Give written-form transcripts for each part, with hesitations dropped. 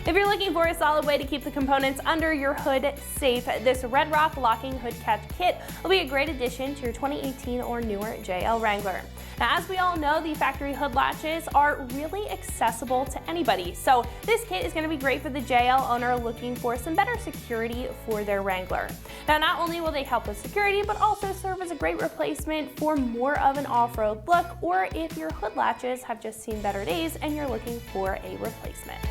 If you're looking for a solid way to keep the components under your hood safe, this Red Rock Locking Hood Catch Kit will be a great addition to your 2018 or newer JL Wrangler. Now, as we all know, the factory hood latches are really accessible to anybody, so this kit is going to be great for the JL owner looking for some better security for their Wrangler. Now, not only will they help with security, but also serve as a great replacement for more of an off-road look, or if your hood latches have just seen better days and you're looking for a replacement.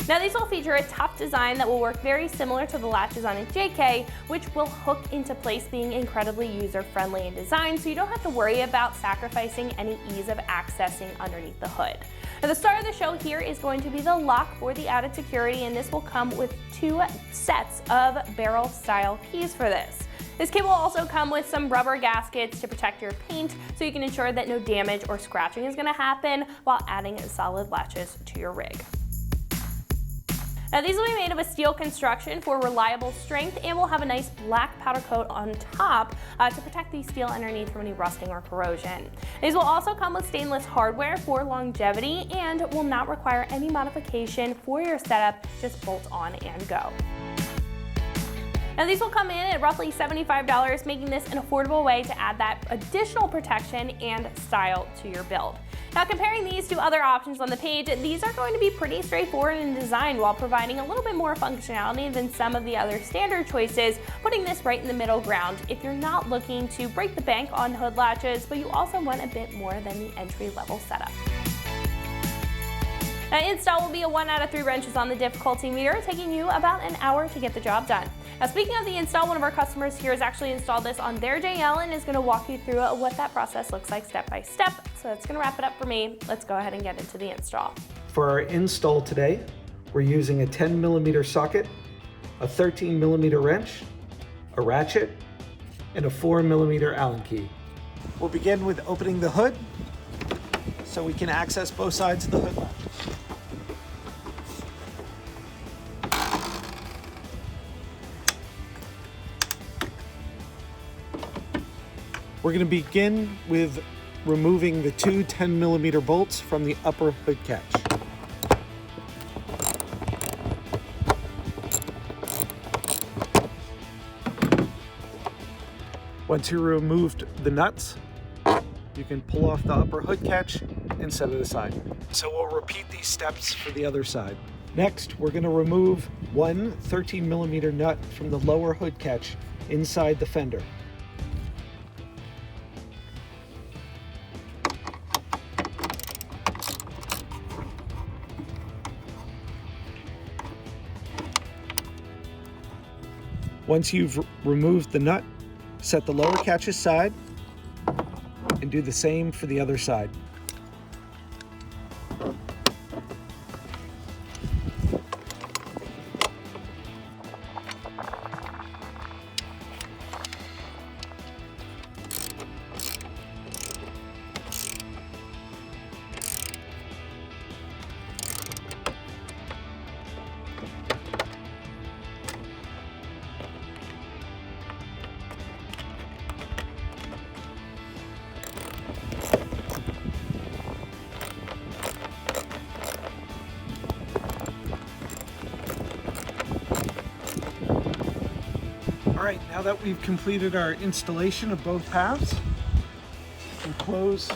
Now, these will feature a tough design that will work very similar to the latches on a JK, which will hook into place, being incredibly user-friendly in design, so you don't have to worry about sacrificing any ease of accessing underneath the hood. Now, the star of the show here is going to be the lock for the added security, and this will come with 2 sets of barrel-style keys for this. This kit will also come with some rubber gaskets to protect your paint, so you can ensure that no damage or scratching is going to happen while adding solid latches to your rig. Now, these will be made of a steel construction for reliable strength and will have a nice black powder coat on top to protect the steel underneath from any rusting or corrosion. These will also come with stainless hardware for longevity and will not require any modification for your setup, just bolt on and go. Now, these will come in at roughly $75, making this an affordable way to add that additional protection and style to your build. Now, comparing these to other options on the page, these are going to be pretty straightforward in design while providing a little bit more functionality than some of the other standard choices, putting this right in the middle ground if you're not looking to break the bank on hood latches, but you also want a bit more than the entry-level setup. Now, install will be a 1 out of 3 wrenches on the difficulty meter, taking you about an hour to get the job done. Now, speaking of the install, one of our customers here has actually installed this on their JL and is going to walk you through what that process looks like step by step. So that's going to wrap it up for me. Let's go ahead and get into the install. For our install today, we're using a 10mm socket, a 13mm wrench, a ratchet, and a 4mm Allen key. We'll begin with opening the hood so we can access both sides of the hood latch. We're going to begin with removing the 2 10mm bolts from the upper hood catch. Once you removed the nuts, you can pull off the upper hood catch and set it aside. So we'll repeat these steps for the other side. Next, we're going to remove 1 13mm nut from the lower hood catch inside the fender. Once you've removed the nut, set the lower catch aside and do the same for the other side. All right, now that we've completed our installation of both halves, we can close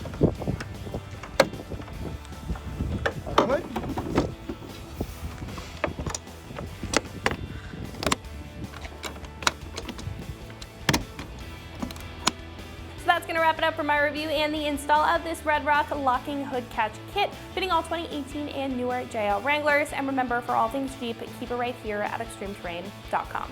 our hood. So that's going to wrap it up for my review and the install of this Red Rock Locking Hood Catch Kit, fitting all 2018 and newer JL Wranglers. And remember, for all things Jeep, keep it right here at ExtremeTerrain.com.